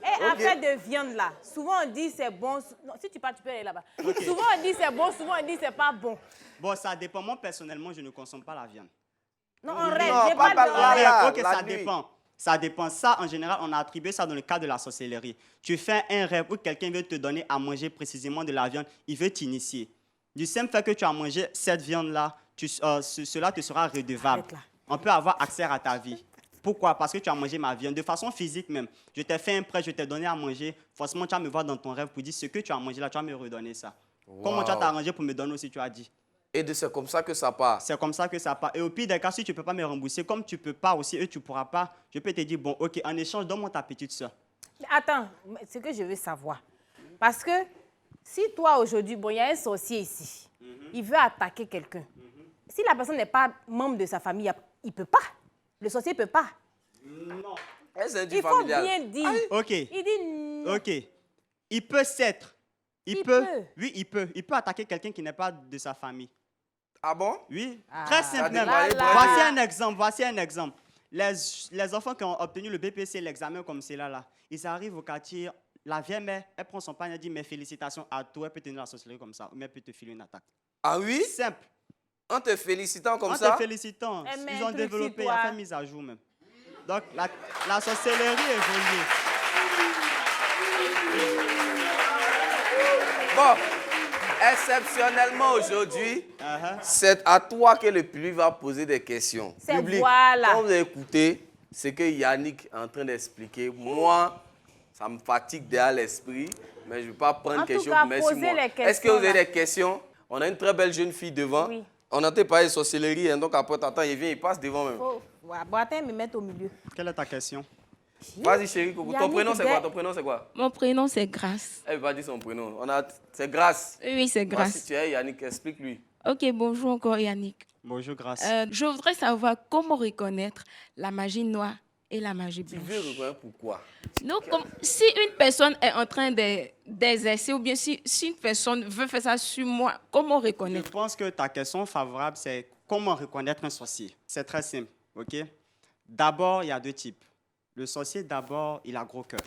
Ok. affaire de viande là, souvent on dit c'est bon. Non, si tu pars, tu peux aller là-bas. Souvent on dit c'est bon, souvent on dit c'est pas bon. Bon, ça dépend. Moi, personnellement, je ne consomme pas la viande. Non, on rêve. Non, J'ai pas pas là, de là. Ok, la ça nuit. dépend. Ça dépend. Ça, en général, on a attribué ça dans le cadre de la sorcellerie. Tu fais un rêve où quelqu'un veut te donner à manger précisément de la viande, il veut t'initier. Du simple fait que tu as mangé cette viande-là, cela te sera redevable. Arrête là. On peut avoir accès à ta vie. Pourquoi? Parce que tu as mangé ma viande. De façon physique même. Je t'ai fait un prêt, je t'ai donné à manger. Forcément, tu vas me voir dans ton rêve pour dire ce que tu as mangé là, tu vas me redonner ça. Comment tu vas t'arranger pour me donner aussi, tu as dit. Et c'est comme ça que ça passe. C'est comme ça que ça part. Et au pire des cas, si tu ne peux pas me rembourser, comme tu ne peux pas aussi et tu ne pourras pas, je peux te dire, bon, ok, en échange, donne-moi ta petite soeur. Attends, ce que je veux savoir. Parce que si toi aujourd'hui, bon, il y a un sorcier ici, il veut attaquer quelqu'un. Si la personne n'est pas membre de sa famille, il ne peut pas. Le sorcier ne peut pas. Non. C'est du Il faut familial. bien dire. Ok, Il dit non. ok. Il peut s'être. Il peut. Oui, il peut. Il peut attaquer quelqu'un qui n'est pas de sa famille. Ah bon? Oui, Ah, très simple même. là, là. Voici un exemple. Les enfants qui ont obtenu le BPC, l'examen comme c'est là, ils arrivent au quartier, la vieille mère, elle prend son pain, elle dit, mais félicitations à toi, elle peut tenir la sorcellerie comme ça, ou elle peut te filer une attaque. Ah oui? Simple. En te félicitant comme En ça? te félicitant. Elle met Ils un ont truc développé, il sur a toi. fait mise à jour même. Donc, la sorcellerie évolue. Bon, exceptionnellement aujourd'hui, c'est à toi que le public va poser des questions. C'est Public, voilà. quand vous écoutez ce que Yannick est en train d'expliquer, moi, ça me fatigue derrière l'esprit, mais je ne vais pas prendre En quelque tout chose cas, pour mettre sur posez moi. les Est-ce que vous questions, avez là. des questions? On a une très belle jeune fille devant. Oui. On entend parler de sorcellerie, hein, donc après, t'entends, il vient, il passe devant même. Faut Boatin me mettre au milieu. Quelle est ta question? Vas-y, chérie, Coco. Ton Yannick, prénom, c'est quoi? Ton prénom, c'est quoi? Mon prénom, c'est Grâce. Elle va dire son prénom. C'est Grâce. Oui, c'est Moi, Grâce. si tu es Yannick, explique-lui. Ok, bonjour encore Yannick. Bonjour, Grâce. Je voudrais savoir comment reconnaître la magie noire et la magie Tu blanche. veux reconnaître pourquoi? Donc, si une personne est en train d'exercer ou bien si une personne veut faire ça sur moi, comment Je reconnaître? pense que ta question favorable, c'est comment reconnaître un sorcier. C'est très simple, ok? D'abord, il y a deux types. Le sorcier, d'abord, il a gros cœur.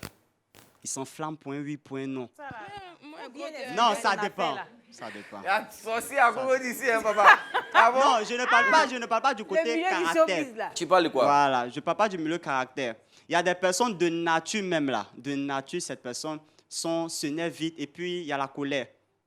Il s'enflamme, point oui, point non. Non, ça dépend. Ça dépend. Il y a sorcier à Congo d'ici, hein, papa. Ah bon? Non, je ne parle pas du Le côté milieu du caractère. showbiz, là. Tu parles de quoi? Voilà, je ne parle pas du milieu caractère. Il y a des personnes de nature même là. De nature, cette personne s'énerve vite et puis il y a la colère.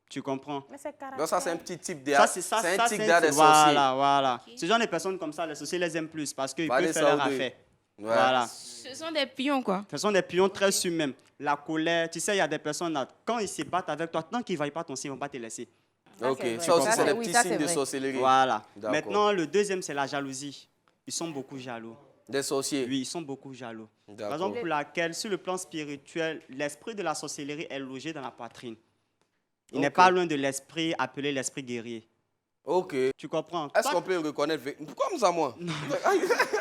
Tu comprends? Mais c'est caractère. Donc ça, c'est un petit type de... Ça, c'est un ça, type c'est- des sorciers. Voilà. Ce genre de personnes comme ça, les sorciers les aiment plus parce qu'ils Parlez peuvent ça faire leur aux deux. affaire. Ouais. Voilà. Ce sont des pions, quoi. Ce sont des pions très sûrs même. La colère, tu sais, il y a des personnes là, quand ils se battent avec toi, tant qu'ils ne voient pas ton signe, ils ne vont pas te laisser. Ok, c'est vrai. ça aussi, Ça, c'est des oui, petits ça, signes c'est de vrai. sorcellerie. Voilà. D'accord. Maintenant, le deuxième, c'est la jalousie. Ils sont beaucoup jaloux. Des sorciers. Oui, ils sont beaucoup jaloux. D'accord. Raison pour laquelle, sur le plan spirituel, l'esprit de la sorcellerie est logé dans la poitrine. Il n'est Ok. pas loin de l'esprit appelé l'esprit guerrier. Ok. Tu comprends? Est-ce Toi, qu'on peut le reconnaître? Pourquoi ça, moi?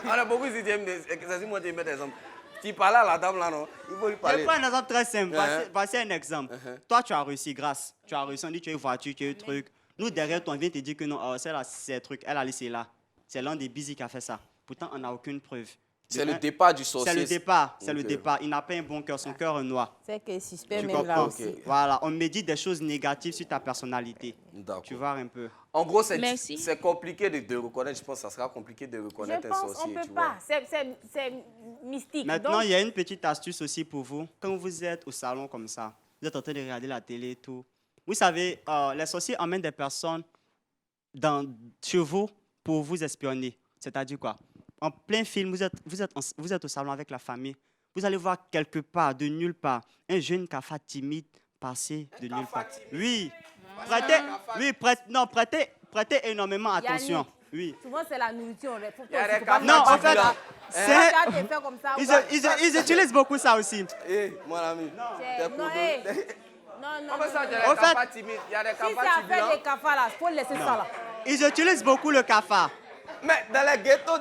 On a beaucoup de moi de mettre des exemples. Tu parles à la dame là, non? Il faut lui je parler. prends un exemple très simple. Uh-huh. Voici un exemple. Toi, tu as réussi grâce. Tu as réussi, on dit tu as une voiture, tu as un truc. Nous, derrière toi, on vient te dire que non, oh, c'est là, c'est un truc, elle a laissé là. C'est l'un des busy qui a fait ça. Pourtant, on n'a aucune preuve. C'est le départ du sorcier. C'est le départ. C'est le Ok. départ. Il n'a pas un bon cœur. Son cœur est noir. C'est que suspect Tu même là comprends? aussi. Ok. Voilà. On médite des choses négatives sur ta personnalité. D'accord. Tu vois un peu. En gros, c'est Merci. compliqué de reconnaître. Je pense que ça sera compliqué de Je reconnaître un pense qu'on sorcier. ne peut tu pas. vois. C'est mystique. Maintenant, Donc, il y a une petite astuce aussi pour vous. Quand vous êtes au salon comme ça, vous êtes en train de regarder la télé et tout. Vous savez, les sorciers emmènent des personnes chez vous pour vous espionner. C'est-à-dire quoi? En plein film, vous êtes au salon avec la famille. Vous allez voir quelque part, de nulle part, un jeune cafard timide passer de nulle part. Oui. Prêtez énormément attention. Yannick. Oui. souvent, c'est la nourriture. Faut y a des faut pas cafards Non, en fait, ambulants. c'est... Quand tu as fait comme ça, Ils utilisent beaucoup ça aussi. Eh, mon ami. t'es non, pour hey. deux. non, Comment ça, il y a En des fait- cafards timides? Il y a des Si cafards c'est à faire timides. des cafards là, il faut laisser ça là. Ils utilisent beaucoup le cafard. Mais dans les ghettos,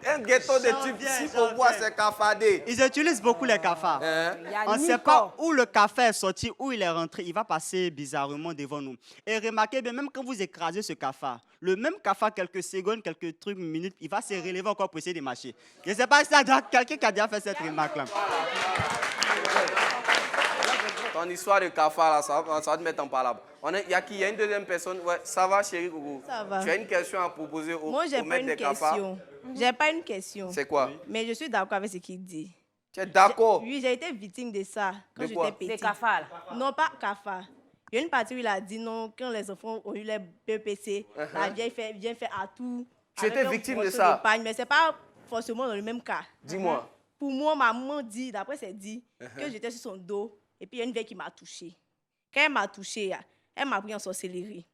un ghetto de J'en type, viens, si j'en pour boire, viens. c'est cafardé. Ils utilisent beaucoup les cafards. Hein? On ne sait pas où le café est sorti, où il est rentré. Il va passer bizarrement devant nous. Et remarquez bien, même quand vous écrasez ce cafard, le même cafard, quelques secondes, quelques trucs, minutes, il va se relever encore pour essayer de marcher. Je ne sais pas si il y a quelqu'un qui a déjà fait cette remarque-là. Ton histoire de cafard, là, ça va te mettre en palabre. Il y a qui? Il y a une deuxième personne. Ouais, ça va, chérie Gougou? Ça va. Tu as une question à proposer au Moi, j'ai au pas maître une des cafards? question. J'ai pas une question. C'est quoi? Mais je suis d'accord avec ce qu'il dit. Tu es d'accord? Oui, j'ai été victime de ça quand De quoi? j'étais Des petite. cafards là. Non, pas cafard. Il y a une partie où il a dit non, quand les enfants ont eu les BPC, la vieille vient faire à tout. Tu avec étais un victime de morceau ça? pagne, mais ce n'est pas forcément dans le même cas. Dis-moi. Pour moi, maman dit, d'après c'est dit, que j'étais sur son dos et puis il y a une vieille qui m'a touchée. Quand elle m'a touchée, elle m'a pris en sorcellerie.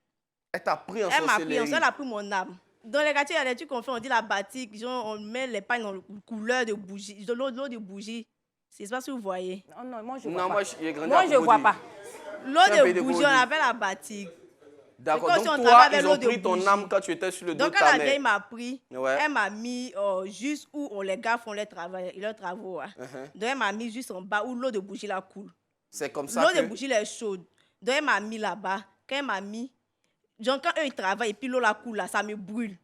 Elle t'a pris en Elle m'a pris, sorcellerie. elle a pris mon âme. Dans les quartiers, il y a des trucs qu'on fait, on dit la batique, genre, on met les pagnes dans la couleur de bougie, de l'eau de bougie. C'est pas si vous voyez. Non, non, moi je vois Non, pas. moi, j'ai grandi Moi à je vois Cambodge. pas. L'eau C'est un pays de de bougie, on Cambodge. appelle la batique. D'accord, C'est comme donc si on toi, travaille ils l'eau ont de pris ton bougie. âme quand tu étais sur le dos Donc de quand ta la mère. vieille m'a pris, Ouais. elle m'a mis juste où les gars font leurs travaux. Hein. Donc elle m'a mis juste en bas où l'eau de bougie la coule. C'est comme ça L'eau que... de bougie elle est chaude. Donc elle m'a mis là-bas. Quand elle m'a mis, genre quand eux ils travaillent et puis l'eau la coule là, ça me brûle.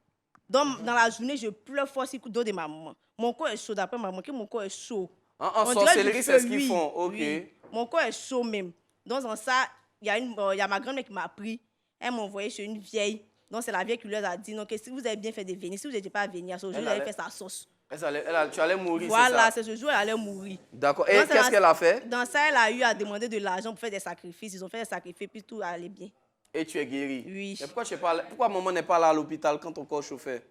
Donc dans la journée, je pleure fort sur le dos de ma maman. Mon corps est chaud, d'après ma maman, que mon corps est chaud. En On dirait sorcellerie, du c'est feu, ce qu'ils oui. font. OK. Oui. Mon corps est chaud même. Donc, dans ça, il y a ma grand-mère qui m'a pris. Elle m'a envoyé chez une vieille. Donc, c'est la vieille qui leur a dit, donc, si vous avez bien fait de venir, si vous n'étiez pas à venir, ce jour, vous avez fait sa sauce. Tu allais mourir, voilà, c'est ça? c'est ce jour, elle allait mourir. D'accord. Et qu'est-ce qu'elle a fait? Dans ça, elle a eu à demander de l'argent pour faire des sacrifices. Ils ont fait des sacrifices, puis tout allait bien. Et tu es guéri? Oui. Mais pourquoi maman n'est pas là à l'hôpital quand ton corps chauffait?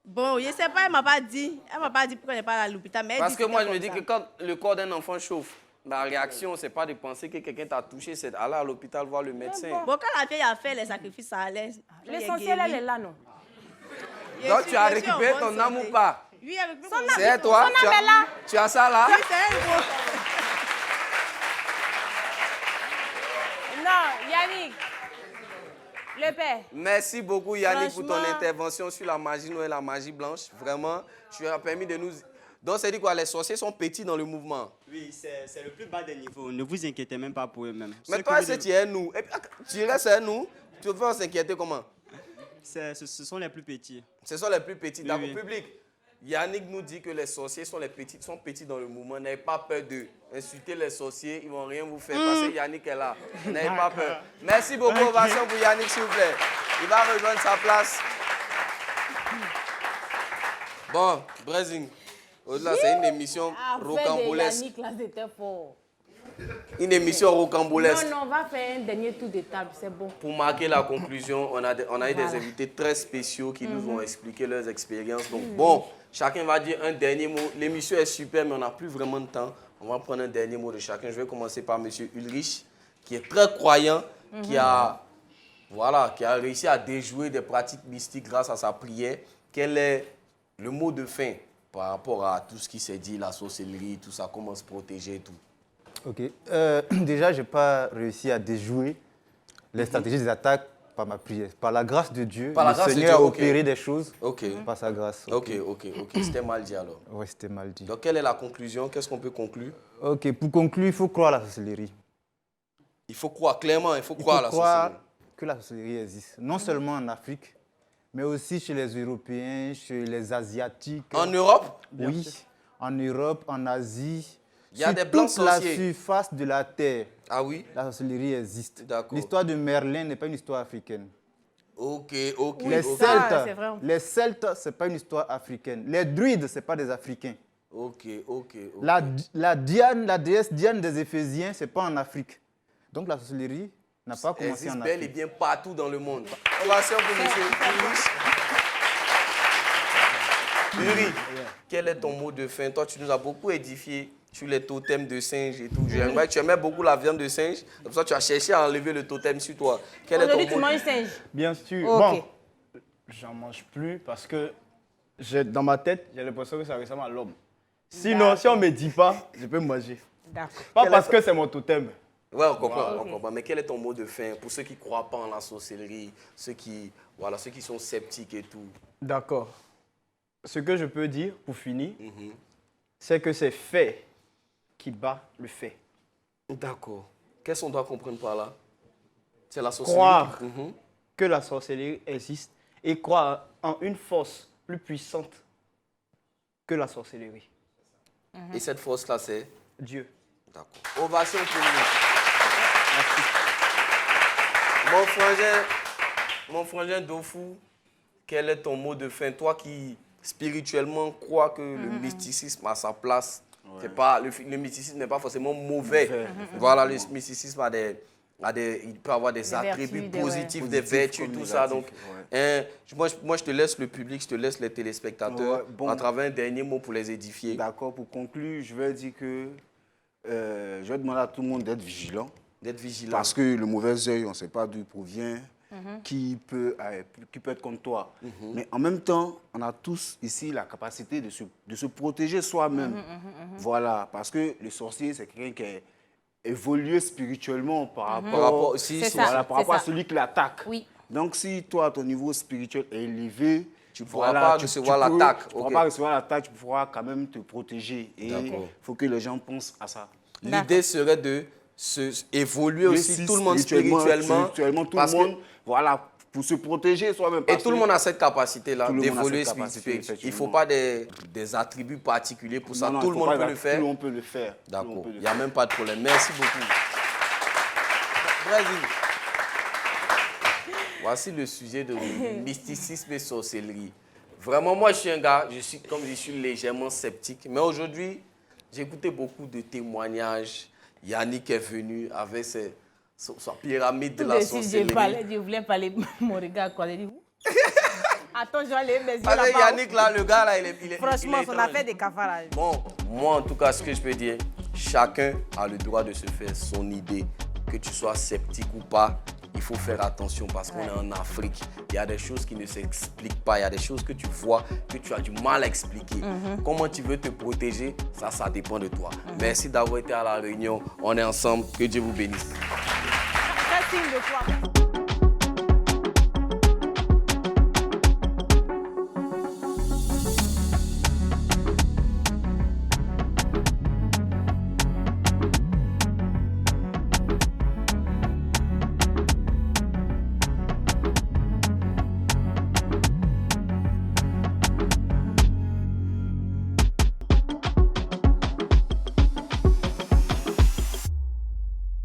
Bon, je ne sais pas, elle ne m'a pas dit. Elle ne m'a pas dit pourquoi elle n'est pas là à l'hôpital. Parce que moi, je me dis que quand le corps d'un enfant chauffe, la réaction, ce n'est pas de penser que quelqu'un t'a touché, c'est d'aller à l'hôpital voir le médecin. Bon, quand la vieille a fait les sacrifices, ça allait. L'essentiel, elle est là, non? Donc, tu as récupéré ton âme ou pas? Oui, avec c'est toi? Son âme est là. Tu as ça là? Oui, c'est elle. Non, Yannick. Le père. Merci beaucoup, Yannick, pour ton Franchement. intervention sur la magie noire et la magie blanche. Vraiment, tu as permis de nous... Donc, c'est dit quoi? Les sorciers sont petits dans le mouvement. Oui, c'est le plus bas des niveaux. Ne vous inquiétez même pas pour eux-mêmes. Mais toi, si tu es nous, et puis, tu restes nous, tu vas s'inquiéter comment? Ce sont les plus petits. Ce sont les plus petits. Oui, D'accord, oui. public. Yannick nous dit que les sorciers sont petits dans le mouvement. N'ayez pas peur d'eux. Insultez les sorciers, ils ne vont rien vous faire parce que Yannick est là. N'ayez pas peur. Merci beaucoup, ovation pour Yannick, s'il vous plaît. Il va rejoindre sa place. Bon, Brésil. Au-delà, c'est une émission rocambolesque. Yannick, là, c'était fort. Une émission rocambolesque. Non, on va faire un dernier tour de table, c'est bon. Pour marquer la conclusion, on a eu des invités très spéciaux qui nous ont expliqué leurs expériences. Donc, bon, chacun va dire un dernier mot. L'émission est super, mais on n'a plus vraiment de temps. On va prendre un dernier mot de chacun. Je vais commencer par M. Ulrich, qui est très croyant, qui a réussi à déjouer des pratiques mystiques grâce à sa prière. Quel est le mot de fin par rapport à tout ce qui s'est dit, la sorcellerie, tout ça, comment se protéger et tout? Ok. Déjà, je n'ai pas réussi à déjouer les stratégies des attaques par ma prière. Par la grâce de Dieu, Par la le grâce de Seigneur Dieu, a ok. opéré des choses Ok. par sa grâce. Ok. C'était mal dit alors. Oui, c'était mal dit. Donc, quelle est la conclusion? Qu'est-ce qu'on peut conclure? Ok, pour conclure, il faut croire à la sorcellerie. Il faut croire, clairement, il faut Il croire à faut la croire sorcellerie. que la sorcellerie existe. Non seulement en Afrique, mais aussi chez les Européens, chez les Asiatiques. En Europe? Oui, en Europe, en Asie. Il y a sur des blancs toute la sorciers. surface de la Terre, Ah oui? la sorcellerie existe. D'accord. L'histoire de Merlin n'est pas une histoire africaine. Ok. Les ça, c'est vrai. Celtes, ce n'est pas une histoire africaine. Les druides, ce n'est pas des Africains. Ok. La déesse Diane des Éphésiens, ce n'est pas en Afrique. Donc la sorcellerie n'a pas Elle commencé existe en bel et Afrique. bien partout dans le monde. Ovation pour M. Ulrich. Uri, quel est ton mot de fin? Toi, tu nous as beaucoup édifié sur les totems de singe et tout. J'aimerais que tu aimais beaucoup la viande de singe. Comme ça, tu as cherché à enlever le totem sur toi. Quel est ton Aujourd'hui, tu mot manges singe. Bien sûr. Ok. Bon, j'en mange plus parce que dans ma tête, j'ai l'impression que ça ressemble à l'homme. Sinon, si on ne me dit pas, je peux manger. D'accord. Pas parce que c'est mon totem. Ouais, on comprend. Mais quel est ton mot de fin pour ceux qui ne croient pas en la sorcellerie, ceux qui sont sceptiques et tout? D'accord. Ce que je peux dire, pour finir, c'est que c'est fait qui bat le fait. D'accord. Qu'est-ce qu'on doit comprendre par là? C'est la sorcellerie. Croire que la sorcellerie existe et croire en une force plus puissante que la sorcellerie. Et cette force-là, c'est? Dieu. D'accord. Ovation pour nous. Mon frangin Dofou, quel est ton mot de fin? Toi qui spirituellement crois que le mysticisme a sa place. C'est pas, le mysticisme n'est pas forcément mauvais. Voilà, le mysticisme il peut avoir des attributs vertus, positifs, des vertus, tout ça. Donc, moi, je te laisse le public, je te laisse les téléspectateurs à travers un dernier mot pour les édifier. D'accord, pour conclure, je vais dire que je vais demander à tout le monde d'être vigilant. D'être vigilant. Parce que le mauvais œil, on ne sait pas d'où il provient, qui peut être contre toi. Mais en même temps, on a tous ici la capacité de se protéger soi-même. Voilà, parce que le sorcier, c'est quelqu'un qui est évolué spirituellement par rapport à celui qui l'attaque. Oui. Donc, si toi, ton niveau spirituel est élevé, tu ne pourras pas recevoir l'attaque. Tu ne pourras pas recevoir l'attaque, tu pourras quand même te protéger. Et il faut que les gens pensent à ça. L'idée serait de évoluer aussi tout le monde spirituellement. Tout le monde, voilà, pour se protéger soi-même. Et tout le monde a cette capacité-là Tout le monde a d'évoluer cette capacité, spirituellement. Il ne faut effectivement. pas des attributs particuliers pour ça. Non, Tout il le faut monde pas peut le faire. Tout le monde peut le faire. D'accord. Il n'y a même pas de problème. Merci beaucoup. Brésil. Voici le sujet de mysticisme et sorcellerie. Vraiment, moi, je suis un gars, je suis légèrement sceptique. Mais aujourd'hui, j'ai écouté beaucoup de témoignages. Yannick est venu avec sa pyramide de la sorcellerie. Je voulais parler de mon regard. Quoi. Attends, je vais aller mes yeux Avec là-bas. Yannick, là, le gars, là, il est Franchement, il est on a étrange. fait des cafarages. Bon, moi, en tout cas, ce que je peux dire, chacun a le droit de se faire son idée. Que tu sois sceptique ou pas, il faut faire attention parce qu'on est en Afrique. Il y a des choses qui ne s'expliquent pas. Il y a des choses que tu vois, que tu as du mal à expliquer. Comment tu veux te protéger, ça dépend de toi. Merci d'avoir été à la réunion. On est ensemble. Que Dieu vous bénisse. Quel signe de quoi?